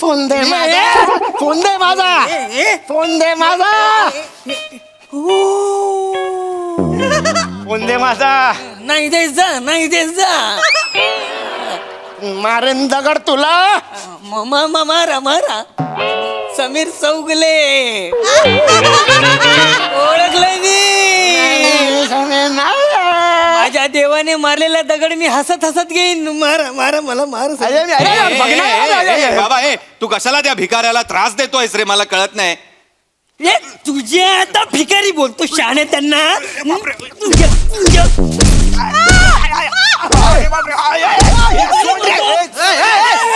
Phone दे माझा, phone दे माझा, phone दे माझा, फोन दे माझा. नाही द्यायचा, नाही द्यायचा. मारेन दगड तुला. मारा मारा. समीर चौगले ओळखलंय मी. माझ्या देवाने मारलेला दगड मी हसत हसत घेईन. मारा मारा मला मार. बाबा तू कशाला त्या भिकाऱ्याला त्रास देतोयस रे, मला कळत नाही. तुझे आता भिकारी बोलतो शहाणे त्यांना.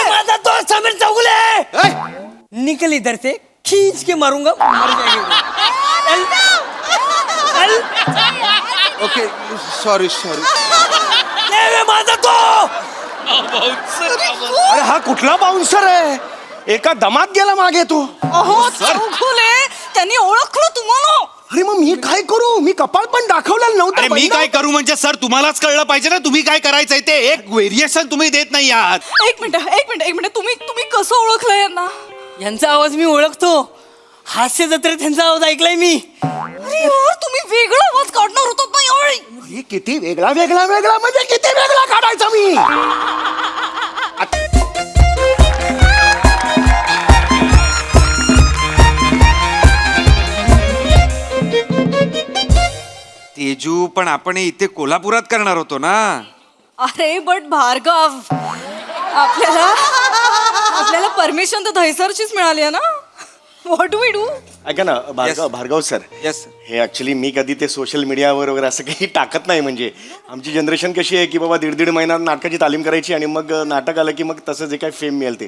माझा तो समीर चौगले निकल इधर से, खींच के मारूंगा. मर जाएगी. Okay sorry sorry. माझा तो. अरे हा कुठला बाउन्सर आहे, एका दमात गेला मागे तू. अहो चौगुले, त्यांनी ओळखलं तुम्हाला. अरे मग मी काय करू, मी कपाळ पण दाखवलेलं अरे नव्हतं. मी काय करू म्हणजे सर तुम्हालाच कळलं पाहिजे ना तुम्ही काय करायचंय ते. एक व्हेरिएशन तुम्ही देत नाही आहात. एक मिनिट तुम्ही कसं ओळखलं यांना? यांचा आवाज मी ओळखतो. हास्य जत्रेत त्यांचा आवाज ऐकलाय मी. अरे यार, तुम्ही वेगळा आवाज काढणार होतात ना यावेळी. हे किती वेगळा वेगळा वेगळा म्हणजे किती वेगळा काढायचा मी. तेजू पण आपण इथे कोल्हापुरात करणार होतो ना. अरे बट भार्गव, आपल्याला परमिशन तर दहिसरचीच मिळाली आहे ना. What do we do? ऐका ना भार्गव सर, येस हे ऍक्च्युली मी कधी ते सोशल मीडियावर वगैरे असं काही टाकत नाही. म्हणजे आमची जनरेशन कशी आहे की बाबा दीड महिना नाटकाची तालीम करायची आणि मग नाटक आलं की मग तसं जे काही फेम मिळेल ते.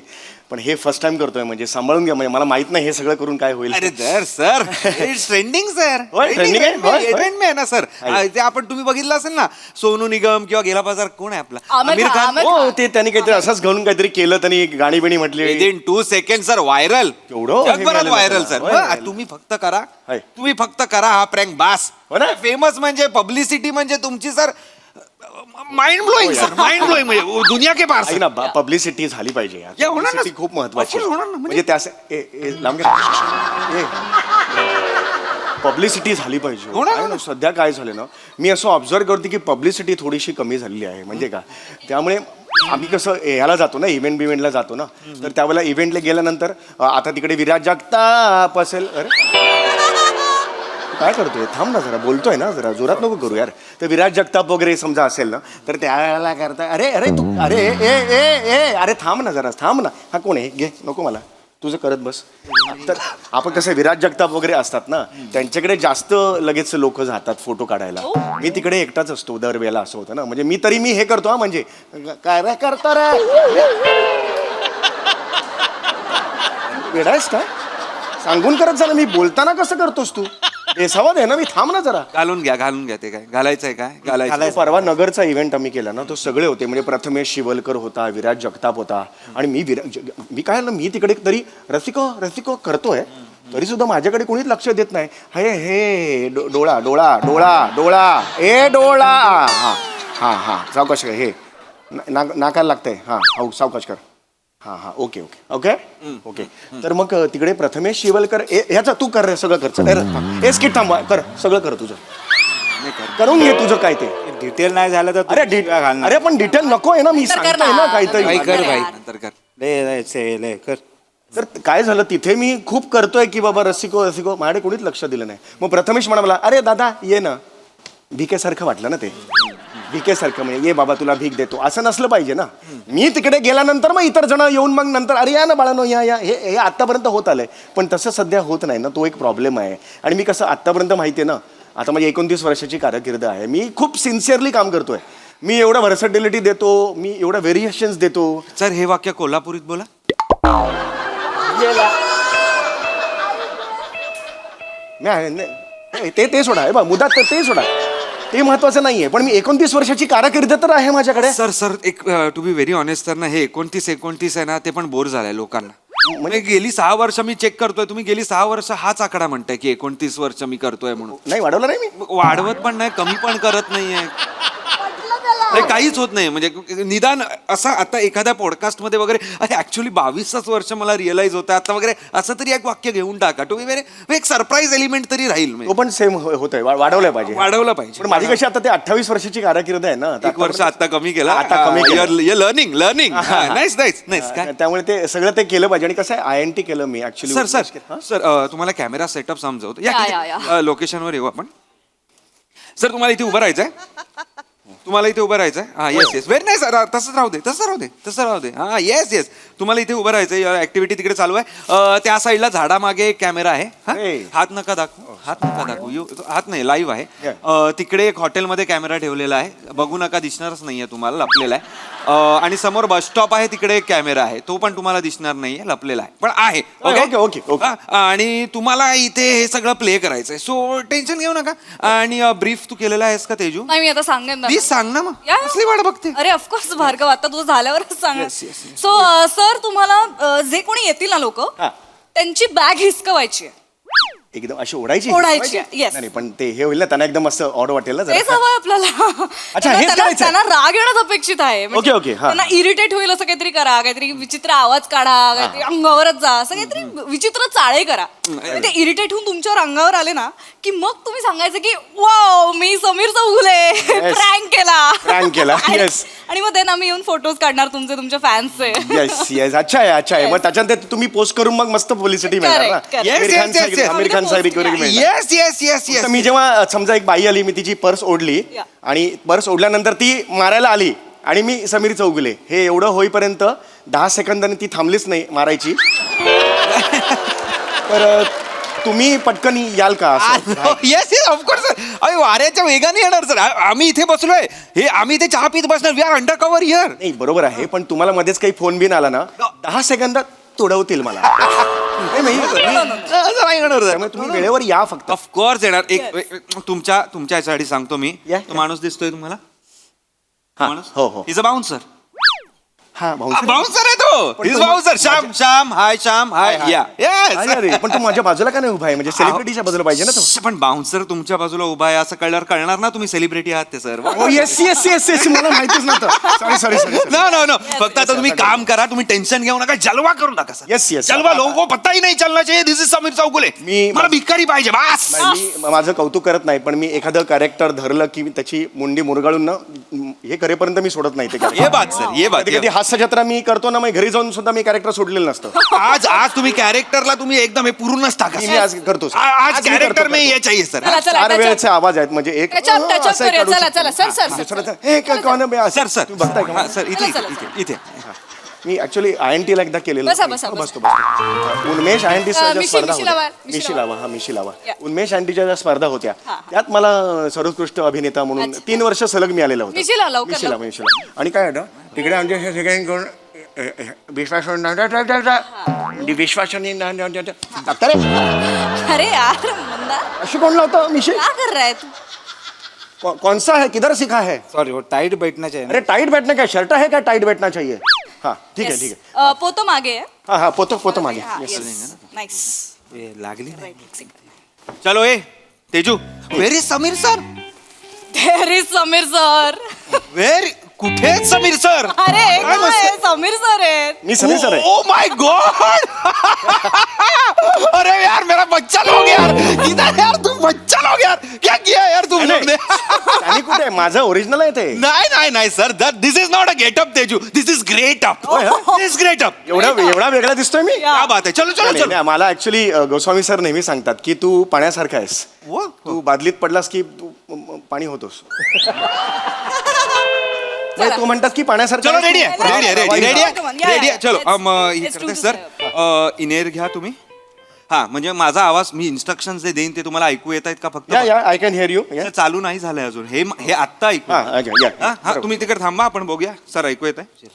पण हे फर्स्ट टाइम करतोय, म्हणजे सांभाळून घ्या. म्हणजे मला माहित नाही हे सगळं करून काय होईल. अरे सर ट्रेंडिंग सर. होय, trending आहे? होय, होय. ट्रेंड आहे ना सर. ते आपण तुम्ही बघितलं असेल ना, सोनू निगम किंवा गेला बाजार कोण आहे आपला आमिर खान. हो, ते त्यांनी काहीतरी असंच घेऊन काहीतरी केलं, त्यांनी गाणी बिणी म्हटली. Within 2 second sir viral. केवढं जगभरात व्हायरल सर. होय. तुम्ही फक्त करा, होय. तुम्ही फक्त करा हा प्रँक बास. हो ना? फेमस म्हणजे पब्लिसिटी म्हणजे तुमची sir mind blowing sir. Mind blowing म्हणजे दुनिया के पार ऐक ना, पब्लिसिटी झाली पाहिजे यार. या, होणार ना. Publicity खूप महत्वाची Of course होणार ना. म्हणजे पब्लिसिटी झाली पाहिजे. होणार काय ना, सध्या काय झालं ना, मी असं ऑब्झर्व करते की पब्लिसिटी थोडीशी कमी झालेली आहे. म्हणजे का, त्यामुळे आम्ही कसं ह्याला जातो ना, इव्हेंटला जातो ना, तर त्यावेळेला इव्हेंटला गेल्यानंतर आता तिकडे विराज जगताप असेल. अरे काय करतोय, थांब ना जरा, बोलतोय ना, जरा जोरात नको करू यार. तर विराज जगताप वगैरे समजा असेल ना, तर त्यावेळेला करताय अरे तू अरे अरे थांब ना जरा, थांब ना. हा कोण आहे, घे, नको मला, तुझं करत बस. तर आपण कसं विराज जगताप वगैरे असतात ना, त्यांच्याकडे जास्त लगेच लोक जातात फोटो काढायला. मी तिकडे एकटाच असतो दरवेळेला, असं होतं ना. म्हणजे मी हे करतो हा, म्हणजे काय रे करतो रे, वेडायस काय सांगून करत झालं. मी बोलताना कसं करतोस तू, बेसावाद आहे ना मी. थांब ना जरा. घालून घ्या ते काय घालायचंय काय घालायचं. परवा नगरचा इव्हेंट आम्ही केला ना, तो सगळे होते. म्हणजे प्रथमेश शिवलकर होता, विराज जगताप होता, आणि मी काय ना, मी तिकडे तरी रसिको करतोय, तरी सुद्धा माझ्याकडे कोणीच लक्ष देत नाही. हे डोळा डोळा डोळा डोळा ए डोळा. हा सावकाश कर, हे नाकाला लागतंय. हा सावकाश कर. हा ओके. तर मग तिकडे प्रथमेश शिवलकर, ह्याचा तू कर रे, सगळं कर. स्किट थांबवा, कर सगळं, कर तुझं, करून घे तुझं काय ते. डिटेल नाही झालं तर अरे पण डिटेल नको आहे ना, मी सांगतोय ना काहीतरी. कर भाई, नंतर कर. ले कर. तर काय झालं, तिथे मी खूप करतोय की बाबा रसिको माझ्याकडे कोणीच लक्ष दिलं नाही. मग प्रथमेश म्हणाला, अरे दादा ये ना. भिकेसारखं वाटलं ना ते, भिकेसारखं, म्हणजे ये बाबा तुला भीक देतो, असं नसलं पाहिजे ना. मी तिकडे गेल्यानंतर मग इतर जण येऊन मग नंतर अरे या ना बाळानो या हे आत्तापर्यंत होत आलंय. पण तसं सध्या होत नाही ना, तो एक प्रॉब्लेम आहे. आणि मी कसं आत्तापर्यंत माहिती आहे ना, आता माझी 29 वर्षाची कारकीर्द आहे. मी खूप सिन्सिअरली काम करतोय. मी एवढं व्हर्सॅटिलिटी देतो, मी एवढं व्हेरिएशन्स देतो. सर हे वाक्य कोल्हापुरीत बोला. ते सोडा, बा मुद्दा ते सोडा, ते महत्वाचं नाहीये. पण मी 29 वर्षाची कारकीर्द तर आहे माझ्याकडे. सर एक to be very honest sir ना, हे 29 आहे ना, ते पण बोर झालंय लोकांना. म्हणजे गेली 6 वर्ष मी चेक करतोय, तुम्ही गेली 6 वर्ष हाच आकडा म्हणताय की 29 वर्ष मी करतोय म्हणून. नाही वाढवलं नाही मी, वाढवत पण नाही, कमी पण करत नाहीये. काहीच होत नाही म्हणजे निदान असं आता एखाद्या पॉडकास्ट मध्ये वगैरे अरे ऍक्च्युली 22च वर्ष मला रिअलाइज होतं आता वगैरे असं तरी एक वाक्य घेऊन टाका टू बी व्हेरी एक सरप्राईज एलिमेंट तरी राहील तो पण सेम होत आहे वाढवलाय पाहिजे वाढवलं पाहिजे पण माझी कशी आता ते 28 वर्षाची कारकीर्द आहे ना एक वर्ष आता कमी केला आता कमी केलं. लर्निंग नाईस काय त्यामुळे ते सगळं ते केलं पाहिजे आणि कसं आहे INT केलं मी ऍक्च्युली सर तुम्हाला कॅमेरा सेटअप समजवतो या. लोकेशनवर येऊ आपण सर तुम्हाला इथे उभं राहायचंय तुम्हाला इथे उभं राहायचंय हा येस व्हेरी नाही सर तसंच राहू दे हा येस तुम्हाला इथे उभं राहायचंय ऍक्टिव्हिटी तिकडे चालू आहे त्या साईडला झाडामागे एक कॅमेरा आहे हा? Hey. हात नका दाखवू हात नाही लाईव्ह आहे तिकडे एक हॉटेलमध्ये कॅमेरा ठेवलेला आहे बघू नका दिसणारच नाहीये तुम्हाला लपलेला आहे आणि समोर बस स्टॉप आहे तिकडे एक कॅमेरा आहे तो पण तुम्हाला दिसणार नाहीये लपलेला आहे पण आहे ओके. आणि तुम्हाला इथे हे सगळं प्ले करायचंय सो टेन्शन घेऊ नका आणि ब्रीफ तू केलेला आहेस का तेजू नाही मी आता सांगेन ना. प्लीज सांग ना मग या. कसली वाट बघते अरे ऑफकोर्स भार्गव आता तुझं झाल्यावरच सांग Yes. सो सर तुम्हाला जे कोणी येतील ना लोक हा. त्यांची बॅग हिसकवायची आहे. एकदम अशी ओढायची ओढायची, yes. नाही पण ते हे होईल ना त्यांना एकदम असं ऑड वाटेल ना तेच जरा हवंय आपल्याला हेच करायचंय. त्यांना राग येणं अपेक्षित आहे म्हणजे ओके, हा. त्यांना इरिटेट होईल असं काहीतरी करा काहीतरी विचित्र आवाज काढा काहीतरी अंगावरच जा असं काहीतरी विचित्र चाळे करा आणि ते इरिटेट होऊन तुमच्यावर अंगावर आले ना की मग तुम्ही सांगायचं की वाव मी समीर चौगुले प्रँक केला Prank केला, yes. आणि मग त्यांना आम्ही येऊन फोटोज काढणार तुमच्या फॅन्सचे येस अच्छा आहे मग त्याच्यानंतर तुम्ही पोस्ट करून मग मस्त पब्लिसिटी मिळणार ना Correct, correct. आमिर खान साहेब मिळणार येस तर मी जेव्हा समजा एक बाई आली मी तिची पर्स ओढली Yeah. आणि पर्स ओढल्यानंतर ती मारायला आली आणि मी समीर चौगुले हे एवढं होईपर्यंत 10 सेकंदांनी ती थांबलीच नाही मारायची तर तुम्ही पटकन याल का असं? येस ऑफकोर्स अरे वाऱ्याच्या वेगाने येणार सर आम्ही इथे बसलोय हे आम्ही इथे चहा पीत बसणार we are undercover here नाही बरोबर आहे पण तुम्हाला मध्येच काही फोन बिन आला ना 10 सेकंदात तोडवतील मला नाही, त्यामुळे तुम्ही वेळेवर या फक्त ऑफकोर्स येणार एक तुमच्या याच्यासाठी सांगतो मी या. तो माणूस दिसतोय तुम्हाला हा, माणूस हो. इज अ बाउन्सर हा भाऊ बाउन्सर आहे तो पण इज तो- बाउन्सर श्याम हाय हाय. या अरे पण तू माझ्या बाजूला का नाही उभा आहे म्हणजे सेलिब्रिटीच्या बाजूला पाहिजे ना तो पण बाउन्सर तुमच्या बाजूला उभा आहे असं कळल्यावर कळणार ना तुम्ही सेलिब्रिटी आहात ते सर येस मला माहितीच नव्हतं सॉरी नो फक्त आता तुम्ही काम करा तुम्ही टेन्शन घेऊ नका जलवा करू नका सर Yes. जलवा लोगों को पता ही नहीं चलना चाहिए दिस इज समीर चौगुले मला भिकारी पाहिजे बस मी माझं कौतुक करत नाही पण मी एखादं कॅरेक्टर धरलं की त्याची मुंडी मुरगाळून ना हे करेपर्यंत मी सोडत नाही ते ये बात सर ये बात कधी हास्य जत्रा मी करतो ना मग घरी जाऊन सुद्धा मी कॅरेक्टर सोडलेलं नसतं आज तुम्ही कॅरेक्टरला तुम्ही एकदम हे पूर्णच टाका मी आज करतो सर. आज मी कॅरेक्टर करतो. में ये चाहिए सर चला, चला, 4 त्याच्यात- वेळेचे आवाज आहेत म्हणजे एक त्याच्यात असं करूया. काढू चला, शकतो. चला, सर. दुसरं हे काय कोण आहे? असं सर सर तुम्ही बघताय का मला? सर इथे चला, इथे इथे मी ऍक्च्युली INT ला एकदा केलेलं बसा, बसा, बसतो उन्मेष INT ज्या मिशी स्पर्धा लावा, होत्या मिशी लावा मिशी लावा या. उन्मेष INTच्या ज्या स्पर्धा होत्या त्यात मला सर्वोत्कृष्ट अभिनेता म्हणून 3 वर्ष सलग मिळालेलं होतं मिशीला, लवकर, मिशीला आणि काय होतं तिकडे आमच्या हे सगळ्यांकडून विश्वास डॉक्टर अरे यार मंदा अशी कोण लावतं मिशी क्या कर रहा है तू कौन सा है किधर सीखा है सॉरी वो टाइट बैठना चाहिए अरे टाइट बैठना क्या शर्ट है क्या टाइट बैठना चाहिए हाँ ठीक है ठीक है पोतो मागे आहे. हाँ पोतो मागे हा, Yes. yes. Nice. ये लागली नाही चलो ए Teju very Sameer sir There is Sameer sir very कुठे समीर सर अरे काय समीर सर आहेत मी समीर सर आहे ओ माय गॉड अरे यार मेरा बच्चा लोग यार इधर यार तुम बच्चा लोग यार क्या किया यार तुम लोग ने आणि कुठे आहे? माझं ओरिजिनल आहे ते नाही sir this is not a getup Teju this is great up this great up एवढा वेगळा दिसतोय मी क्या बात है चलो चलो नाही, चलो नाही, मला ऍक्च्युली गोस्वामी सर नेहमी सांगतात की तू पाण्यासारखा आहेस वो? तू बादलीत पडलास की तू पाणी होतोस नाही, तू म्हणतात की पाण्यासारखं चलो आहेस, रेडी तू- आहे रेडी आहे ready ready Come on, yeah, ready आहे yeah. चलो Let's do this, सर इनेर घ्या तुम्ही हा म्हणजे माझा आवाज मी इन्स्ट्रक्शन जे देईन ते तुम्हाला ऐकू येत आहेत का फक्त या I can hear you sir, चालू नाही झालंय अजून हे आत्ता ऐकू हा तुम्ही तिकडे थांबा आपण बघूया सर ऐकू येत आहे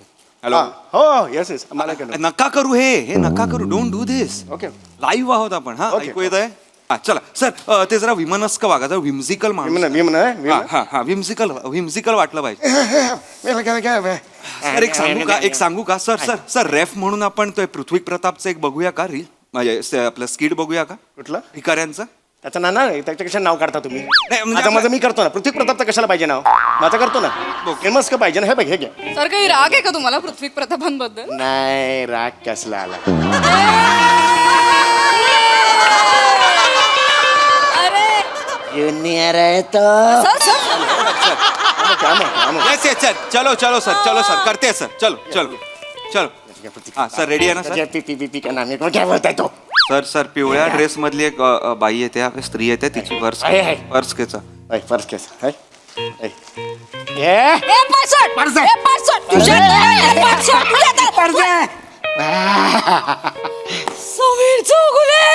हॅलो हो येस मला कळलं. नका करू हे नका करू don't do this okay live आहोत आपण हा Okay. ऐकू येत आहे हा चला सर ते जरा विमनस्क वागा जरा विम्झिकल माणूस हा विम्झिकल वाटलं पाहिजे सर एक सांगू का सर रेफ म्हणून आपण तो पृथ्वी प्रतापचं एक बघूया का रील म्हणजे आपलं स्किट बघूया का कुठलं भिकाऱ्यांचं त्याचं ना नाही त्याच्या कशा नाव काढता तुम्ही नाही, म्हणजे आता माझं मी करतो ना पृथ्वी प्रतापचं कशाला पाहिजे नाव माझं करतो ना फेमस का पाहिजे ना हे बघ हे घ्या सर काही राग आहे का तुम्हाला पृथ्वी प्रतापांबद्दल नाही राग कसला आला अरे ज्युनियर आहे तो येस येस सर चलो चलो सर करते सर चलो चलो चलो हा सर रेडी आहे ना सर पी का नाम काय बोलताय तो सर पिवळ्या ड्रेस मधली एक बाई येते स्त्री येते तिची पर्स आहे. पर्स केचा फर्स्ट केस ए, पासवर्ड! पडदा. ए, पासवर्ड! समीर चौगुले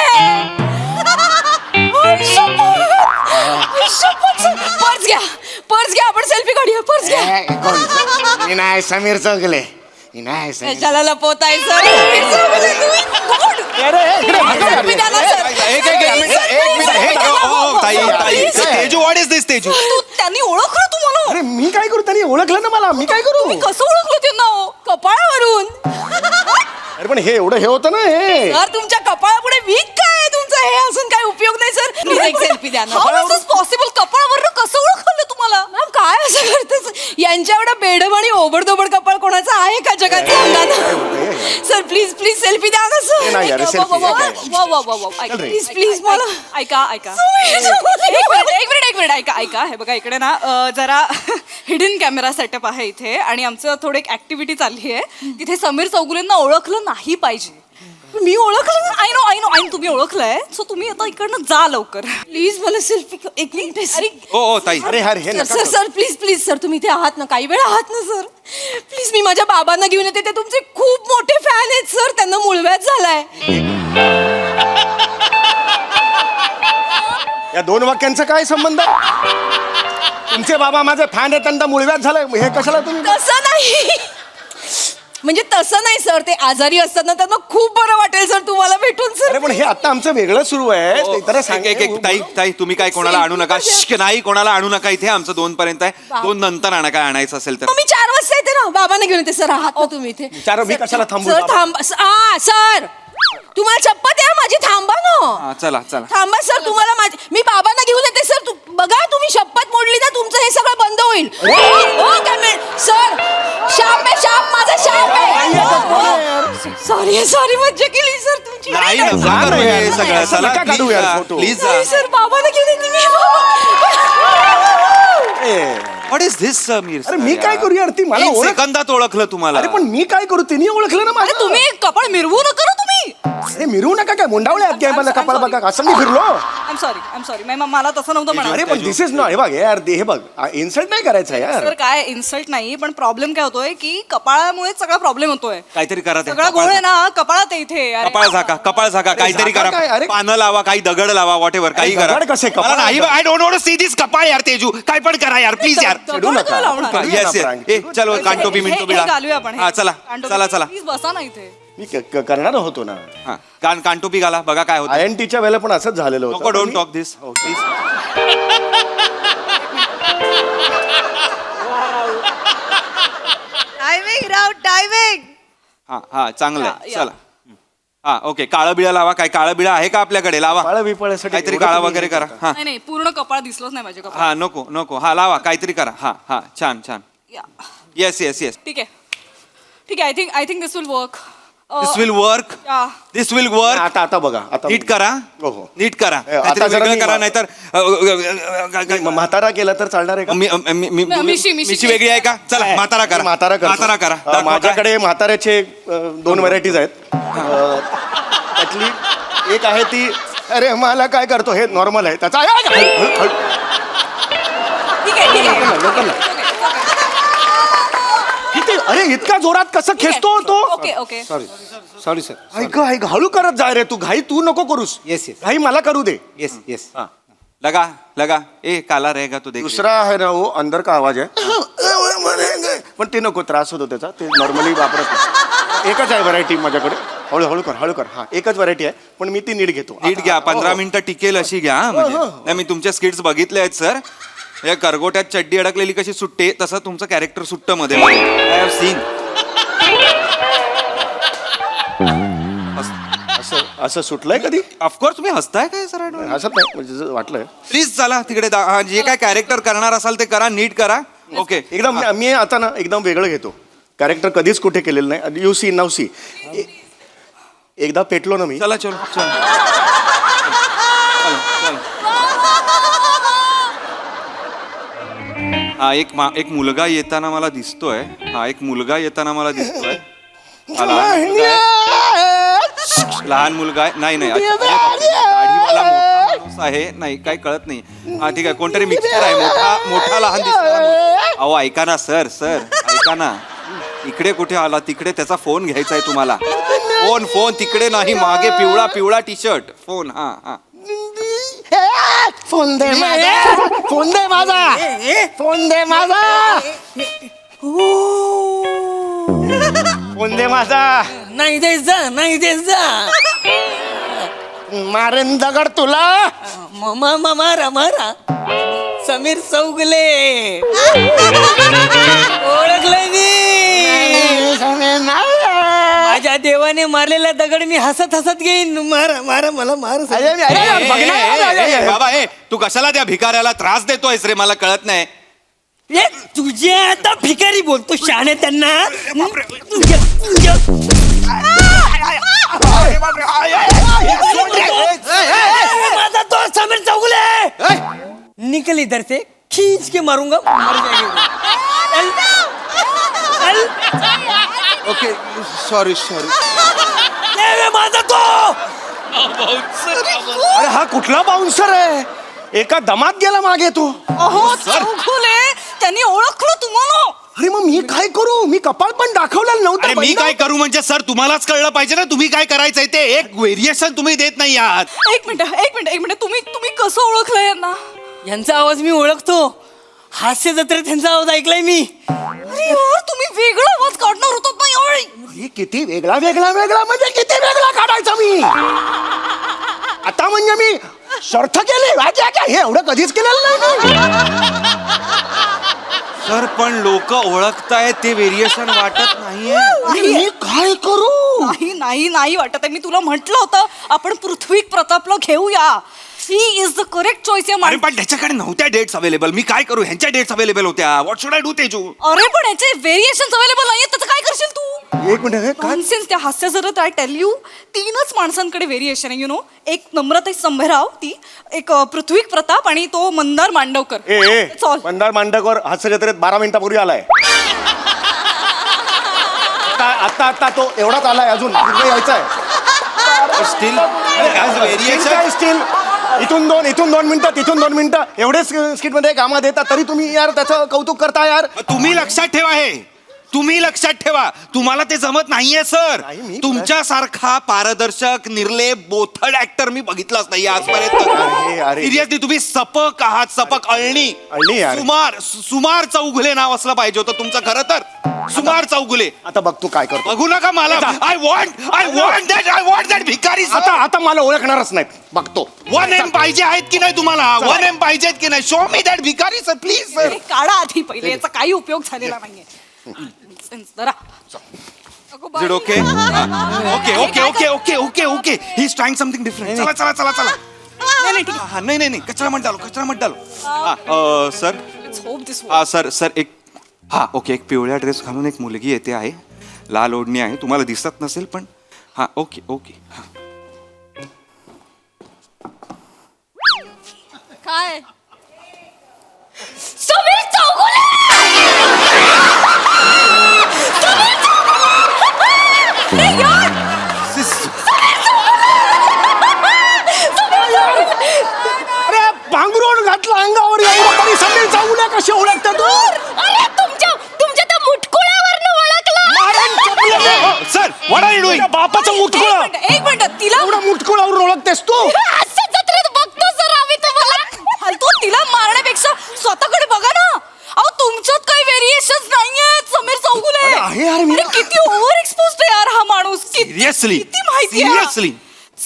पर्स घ्या आपण सेल्फी काढूया पर्स घ्या मी नाही समीर चौगले मी नाही समीर त्याला लपवताय सर समीर चौगुले तुम्ही कोण? Selfie द्या ना, sir. तेजू व्हॉट इज दिस तेजू त्यांनी ओळखलं तुम्हाला अरे मी काय करू त्यांनी ओळखलं ना मला मी काय करू तुम्ही कसं ओळखलं त्यांना हो? कपाळावरून अरे पण हे एवढं हे होतं ना हे सर तुमच्या कपाळापुढे वीक काय आहे तुमचं हे असून काय उपयोग नाही सर प्लीज एक सेल्फी द्या ना पॉसिबल कपाळावरून कसं ओळखलं तुम्हाला मॅम काय असं करतेस यांच्या एवढा बेडम आणि ओबडधोबड कपाळ कोणाचं आहे का जगात सांगा ना सर प्लीज प्लीज सेल्फी द्या ना हे नाही यार, selfie हे काय? सर चल रे. प्लीज प्लीज मला ऐका एक मिनिट ऐका हे बघा इकडे ना जरा हिडन कॅमेरा सेटअप आहे इथे आणि आमचं थोडं एक ऍक्टिव्हिटी चालली आहे तिथे समीर चौगुलेंना ओळखलं नाही पाहिजे मी ओळखलं आय नो तुम्ही ओळखलंय सो तुम्ही आता इकडनं जा लवकर प्लीज मला सेल्फी एक मिनिट अरे ओ ताई अरे यार हे नका सर करू. सर प्लीज प्लीज सर तुम्ही इथे आहात ना काही वेळ आहात ना सर प्लीज मी माझ्या बाबांना घेऊन येते ते तुमचे खूप मोठे फॅन आहेत सर त्यांना मुळव्याध झालाय या दोन वाक्यांचा काय संबंध तुमचे बाबा माझे फॅन आहेत त्यांना मुळव्याध झालंय हे कशाला तुम्ही तसं नाही म्हणजे तसं नाही सर ते आजारी असतात ना त्यांना खूप बरं वाटेल सर तुम्हाला भेटून अरे सर पण हे आता आमचं वेगळं सुरू आहे ते तर सांग एक ताई तुम्ही काय कोणाला आणू नका श्श्क, नाही कोणाला आणू नका इथे आमचं 2 पर्यंत आहे 2 नंतर आणा काय आणायचं असेल तर मग मी 4 वाजता येते ना बाबांना घेऊन येते सर आहात ना तुम्ही इथे चार मी कशाला थांबू सर थांबा सर तुम्हाला चप्पत आहे माझी थांबा ना हा, चला चला थांबा सर तुम्हाला मी बाबांना घेऊन येते सर बघा तुम्ही शपथ मोडली ना तुमचं हे सगळं बंद होईल हो सर शाप आहे शाप माझा शाप आहे सॉरी मज्जा केली सर तुमची नाही जा नका ना करू हे यार, सगळं असं चला नका काढू यार photo. प्लीज नाही, सर बाबांना घेऊन येते मी व्हॉट इज दिस समीर अरे मी काय करू यार ती मला ओळख सेकंदात ओळखलं तुम्हाला अरे पण मी काय करू तिने ओळखलं ना अरे मला तुम्ही कपाळ मिरवू नका ना तुम्ही अरे मिरवू नका काय मुंडावळे आहेत काय मला I'm कपाळ sorry. बघा असं मी फिरलो आय सॉरी मला तसं नव्हतं म्हणाल अरे पण दिस इज नॉट हे बघ यार हे बघ इन्सल्ट नाही करायचं यार सर काय इन्सल्ट नाही पण प्रॉब्लेम काय होतोय की कपाळामुळे सगळा प्रॉब्लेम होतोय काहीतरी करा ते. सगळा गोळ आहे ना कपाळात आहे इथे अरे. कपाळ झाका काहीतरी झाका काय? करा अरे. पानं लावा काही दगड लावा वॉट एव्हर काही करा दगड कसे? कपाळ? मला नाही I don't want to see this कपाळ यार तेजू काय पण करा यार प्लीज यार दगड चिडू नका. का लावणार? करूया येस ना येस prank. ए चलो कांटोपी हे- मिंटो हे घालूया आपण हा चला चला प्लीज बसा ना इथे मी करणार होतो ना हा कांटोपी घाला बघा काय होतं INT वेळेला पण असंच झालेलं नको होतं don't talk this please timing हा हा चांगलं आहे या. चला हा ओके काळं बिळा लावा काय काळं बिळा आहे का आपल्याकडे लावा काळं बिपळ्यासाठी काहीतरी एवढं काळा तुम्ही वगैरे हे करा हा नाही पूर्ण कपाळ दिसलंच नाही माझे कपाळ हा नको नको हा लावा काहीतरी करा हा हा छान छान या. येस येस येस ठीक आहे I think this will work this will work this will work आता बघा आता नीट करा हो, हो. नीट करा आता काहीतरी जरा वेगळं मी- करा नाहीतर म्हातारा केला तर चालणार आहे का मिशी- मिशी वेगळी आहे का चला म्हातारा करा म्हातारा करतो. म्हातारा करा दाखवा काय. माझ्याकडे म्हाताऱ्याचे 2 व्हरायटीज आहेत त्यातली एक आहे ती अरे मला काय करतो हे नॉर्मल आहे त्याचा ठीक आहे लोकल किती अरे इतका जोरात कसं खेचतो तो ओके सॉरी सर ऐक हळू करत जाय रे तू घाई तू नको करूस येस येस घाई मला करू दे येस येस लगा लगा ए काला रहेगा तो देख दुसरा आहे ना वो अंदर का आवाज आहे पण ते नको त्रास होतो त्याचा ते नॉर्मली वापरत नाही. एकच आहे व्हरायटी माझ्याकडे हळू कर हा एकच व्हरायटी आहे पण मी ती नीट घेतो नीट घ्या 15 मिनिटं टिकेल अशी घ्या हा, म्हणजे नाही मी तुमच्या स्किट्स बघितले आहेत सर या करगोट्यात चड्डी अडकलेली कशी सुटते तसं तुमचं कॅरेक्टर सुट्ट मध्ये आय हॅव सीन असं सुटलंय कधी ऑफकोर्स तुम्ही हसताय काय सर असं नाही म्हणजे जसं वाटलंय प्लीज चला तिकडे जे काय कॅरेक्टर करणार असाल ते करा नीट करा ओके एकदम मी आता ना एकदम वेगळं घेतो कॅरेक्टर कधीच कुठे केलेलं नाही यू सी नाव सी एकदा पेटलो ना मी चला चलो चल हा एक मुलगा येताना मला दिसतोय एक मुलगा येताना मला दिसतोय हा, लहान मुलगा आहे नाही नाही अच्छा, अरे बापरे, दाढीवाला मोठा माणूस आहे नाही काय कळत नाही हा ठीक आहे कोणतरी मिक्सर आहे मोठा लहान दिसतो अहो ऐका ना सर ऐका ना इकडे कुठे आला तिकडे त्याचा फोन घ्यायचा आहे तुम्हाला फोन तिकडे नाही मागे पिवळा टी शर्ट फोन हा फोन दे माझा नाही द्यायचा मारेन दगड तुला मारा समीर चौगुले ओळखलंय मी माझ्या देवाने मारलेला दगड मी हसत घेईन मारा मला मार बाबा तू कशाला त्या भिकाऱ्याला त्रास देतोयस रे मला कळत नाही तुझे आता भिकारी बोलतो शहाणे त्यांना माझा तो समीर चौगुले निकल इधर से खींच के मारूंगा मर जाएगी ओके सॉरी माझा तो अरे हा कुठला बाउन्सर आहे एका दमात गेला मागे तो अहो चौगुले त्यांनी ओळखलं तुम्हाला अरे मग मी काय करू मी कपाळ पण दाखवलेलं अरे नव्हतं मी काय करू म्हणजे सर तुम्हालाच कळलं पाहिजे ना तुम्ही काय करायचंय ते एक व्हेरिएशन तुम्ही देत नाही आहात एक मिनिट तुम्ही कसं ओळखलं यांना यांचा आवाज मी ओळखतो हास्य जत्रेत त्यांचा आवाज ऐकलाय मी अरे यार तुम्ही वेगळा आवाज काढणार होतात ना यावेळी अरे किती वेगळा म्हणजे किती वेगळा काढायचा मी आता म्हणजे मी शर्थ केली हे एवढं कधीच केलेलं नाही सर पण लोक ओळखतायत ते व्हेरिएशन वाटत नाहीये मी काय करू नाही वाटत आहे मी तुला म्हटलं होतं आपण पृथ्वी प्रतापला घेऊया he is the correct choice या अरे पण त्याच्याकडे नव्हत्या डेट्स अवेलेबल मी काय करू ह्यांच्या डेट्स अवेलेबल होत्या what should I do Teju अरे पण याचे व्हेरिएशन अवेलेबल नाहीये त्याचं काय करशील तू एक मिनिट काय नॉनसेन्स त्या हास्य जरत आय टेल यू 3च माणसांकडे व्हेरिएशन आहे यु नो एक नम्रता संभराव ती एक पृथ्वी प्रताप आणि तो मंदार मांडवकर चल मंदार मांडकर हास्य जत्रेत 12 मिनिटापूर्वी आलाय आता तो एवढाच आलाय अजून पुढे यायचा आहे स्टील इथून दोन मिनिटं तिथून 2 मिनिटं एवढेच स्किट मध्ये कामात येतात तरी तुम्ही यार त्याचं कौतुक करता यार तुम्ही लक्षात ठेवा तुम्ही लक्षात ठेवा तुम्हाला ते जमत नाहीये सर नाही, मी- तुमच्यासारखा पारदर्शक निर्लेप बोथड ऍक्टर मी बघितलाच नाही अरे, आजपर्यंत सिरियसली तुम्ही सपक आहात सपक अळणी यार. सुमार चौगुले नाव असलं पाहिजे होतं तुमचं खरं तर सुमार चौगुले आता बघ तू काय करतो बघू नका मला आय वॉन्ट दॅट भिकारी आता मला ओळखणारच नाही बघतो वन एम पाहिजे आहेत की नाही तुम्हाला वन एम पाहिजे की नाही शो मी दॅट भिकारी सर प्लीज सर हे काढा आधी पहिले याचा काही उपयोग झालेला नाहीये जरा Is it okay? Okay. He's trying something different. चला. नाही. कचरा मत डालो. Sir. Let's hope this works. Sir एक एक पिवळ्या ड्रेस घालून एक मुलगी येते आहे लाल ओढणी आहे तुम्हाला दिसत नसेल पण ओके काय समीर चौगुले अरे पांघरुण घातला अंगावर एवढं तरी समीर चौगुले कसे ओळखता तू अरे तुमच्या त्या मुटकुळ्यावरनं ओळखलं sir what are you doing बापाचं मुटकुळं एक मिनिट तिला एवढं मुटकुळावरून ओळखतेस तू हास्य जत्रेत बघतो सर आम्ही तुम्हाला फालतू तिला मारण्यापेक्षा स्वतःकडे बघा ना अहो तुमच्यात काही व्हेरिएशन्स नाहीयेत समीर चौगुले अरे आहे यार मी. अरे किती ओव्हर एक्सपोज्ड आहे यार हा माणूस Seriously? किती माहिती Seriously?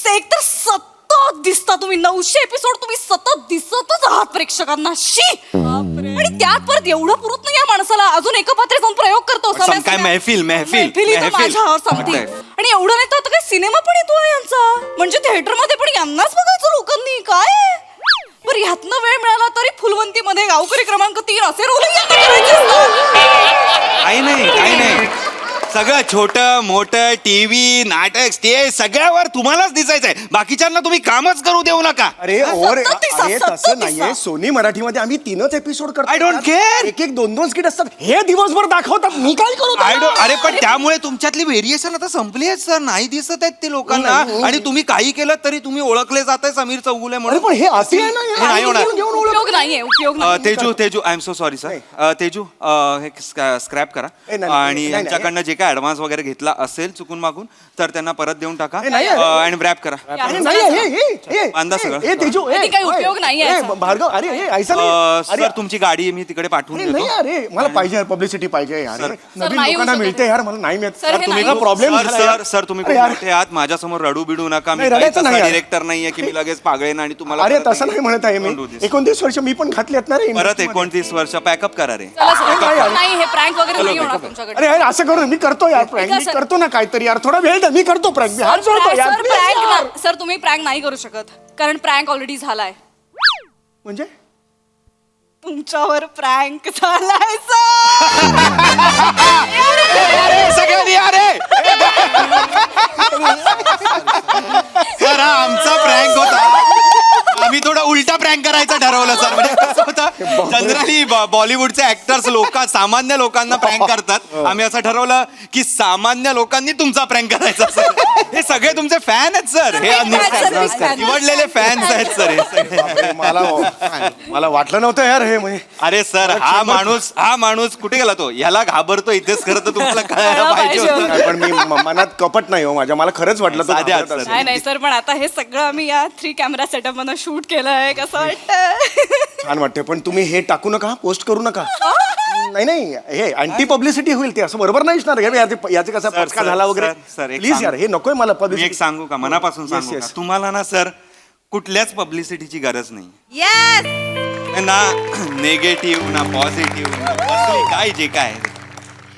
एक तर सतत दिसता तुम्ही 900 एपिसोड तुम्ही सतत दिसतच आहात प्रेक्षकांना शी आणि त्यात परत एवढं पुरत नाही या माणसाला अजून एका पात्रे जाऊन प्रयोग करतो काय महफिल मैफिली तर माझ्यावर सांगते वाटतंय. आणि एवढं नाही तर आता काय सिनेमा पण येतो यांचा करायचा म्हणजे थिएटरमध्ये पण यांनाच बघायचं लोकांनी काय बरं ह्यातनं वेळ मिळाला तरी फुलवंतीमध्ये गावकरी क्रमांक 3 असे रोल काही नाही सगळं छोटं मोठं टीव्ही नाटक स्टेज सगळ्यावर तुम्हालाच दिसायचंय बाकीच्यांना तुम्ही कामच करू देऊ नका. अरे सतत ओर दिसा, अरे सतत तसं दिसा. नाहीये सोनी मराठीमध्ये आम्ही 3च एपिसोड करतो. I don't care. एक 2 स्किट असतात हे दिवसभर दाखवतात मी काय करू त्याला? अरे पण त्यामुळे तुमच्यातली व्हेरिएशन आता संपली आहेत सर नाही दिसत आहेत ते लोकांना नाही. आणि तुम्ही काही केलं तरी तुम्ही ओळखले जाताय समीर चौगुले अरे म्हणून. पण हे अति आहे ना हे नाही होणार. घेऊन ओळख. उपयोग नाहीये उपयोग नाही Teju I am so sorry sir Teju हे स्क्रॅप करा ए, नाही, आणि नाही, यांच्याकडनं जे काय ऍडव्हान्स वगैरे घेतला असेल चुकून मागून तर त्यांना परत देऊन टाका ए, नाही, आणि रॅप करा. अरे नाही हे बांधा सगळं. हे तेजू अरे, काही उपयोग नाहीये याचा. भार्गव अरे हे ऐसा नाही सर अरे तुमची गाडी मी तिकडे पाठवून अरे नाही देतो. अरे मला पाहिजे यार पब्लिसिटी पाहिजे यार सर, नवीन नाही लोकांना होऊ शकत. मिळते यार मला नाही मिळत सर, हे तुम्ही नाही. खूप- प्रॉब्लेम सर, झाला सर यार. सर तुम्ही अरे खूप यार. मोठे आहात माझ्यासमोर रडू बिडू नका मी नाही, काही रडायचं तसा नाही यार. डिरेक्टर नाहीये की मी लगेच पागळेन आणि तुम्हाला अरे परत तसं नाही म्हणत आहे मी Don't do this. 29 वर्ष मी पण घातली आहेत ना रे परत 29 वर्ष पॅकअप करा रे. चला सर नाही, यार. नाही हे प्रँक वगैरे नाही होणार तुमच्याकडे अरे यार असं करू मी करतो यार प्रँक मी सर. करतो ना काहीतरी यार थोडा वेळ द्या मी करतो प्रँक मी हात जोडतो यार सर please यार. प्रँक सर तुम्ही प्रँक नाही करू शकत कारण प्रँक ऑलरेडी झालाय म्हणजे तुमच्यावर प्रँक झालाय सर सगळ्यांनी अरे सर हा आमचा प्रँक होता आम्ही थोडा उलटा प्रँक करायचा ठरवलं सर म्हणजे कसं होतं जनरली बॉलिवूडचे ऍक्टर्स सामान्य लोकांना प्रँक करतात आम्ही असं ठरवलं की सामान्य लोकांनी तुमचा प्रँक करायचा सर हे सगळे तुमचे फॅन आहेत सर हे नमस्कार. निवडलेले फॅन्स आहेत सर हे सगळे. बापरे, मला वाटलं नव्हतं यार हे म्हणजे अरे सर हा माणूस कुठे गेला तो याला घाबरतो इथेच खरं तर तुम्हाला कळायला पाहिजे होतं. नाही, पण मी मनात कपट नाही हो माझ्या मला खरंच वाटलं तो साधे घाबरत हात, असेल. नाही नाही सर पण आता हे सगळं आम्ही या 3 कॅमेरा सेटअप मधून शूट केलंय कसं वाटतं छान वाटते पण तुम्ही हे टाकू नका पोस्ट करू नका नाही हे अँटी पब्लिसिटी होईल ते असं बरोबर नाही असणार याचे कसा सर, पचका सर, झाला वगैरे सर, सर, एक प्लीज सांग- यार हे नकोय मला मी एक पब्लिसिटी सांगू का मनापासून Yes, सांगू का yes. तुम्हाला ना सर कुठल्याच पब्लिसिटीची गरज नाही येस ना नेगेटिव्ह ना पॉझिटिव्ह काय जे काय आहे.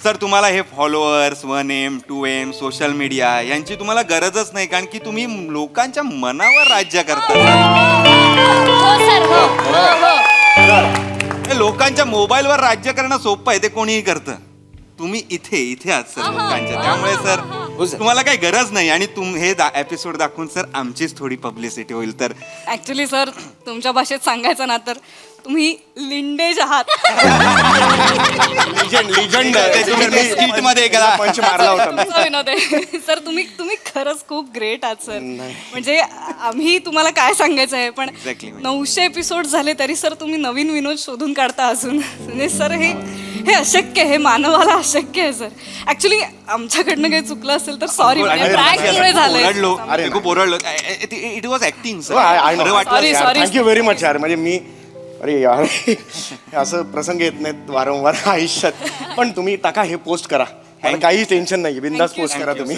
सर तुम्हाला हे followers 1M 2M social media यांची तुम्हाला गरजच नाही कारण की तुम्ही लोकांच्या मनावर राज्य करता हो सर हो हे लोकांच्या मोबाईलवर राज्य करणं सोपं आहे ते कोणीही करतं तुम्ही इथे आहात सर लोकांच्या त्यामुळे सर तुम्हाला काही गरज नाही आणि हे एपिसोड दाखवून सर आमचीच थोडी पब्लिसिटी होईल तर ऍक्च्युली सर तुमच्या भाषेत सांगायचं ना तर तुम्ही लिंडेज आहात लिजंड ते तुम्ही ते skit मध्ये गेला. पंच मारला होता मी. असा विनोद आहे सर तुम्ही खरंच खूप ग्रेट आहात सर म्हणजे आम्ही तुम्हाला काय सांगायचं आहे पण Exactly. 900 एपिसोड झाले तरी सर तुम्ही नवीन विनोद शोधून काढता अजून म्हणजे सर हे अशक्य आहे हे मानवाला अशक्य आहे सर ऍक्च्युली आमच्याकडनं काही चुकलं असेल तर सॉरी प्रँकमुळे झालंय ओरडलो अरे मी खूप ओरडलो it was acting sir Sorry, sorry. Thank you very much यार म्हणजे मी अरे यार असं प्रसंग येत नाहीत वारंवार आयुष्यात पण तुम्ही टाका हे पोस्ट करा मला काही टेन्शन नाही बिंदास पोस्ट करा तुम्ही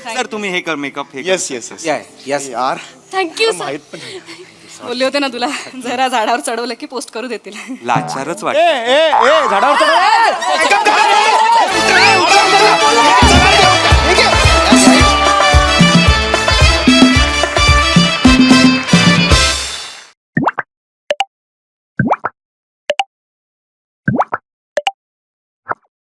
सर तुम्ही हे कर मेकअप हे येस येस येस यार थँक्यू सर माहित पण बोलले होते ना तुला जरा झाडावर चढवलं की पोस्ट करू देतील लाचारच ए वाटत ए ए झाडावर चढ.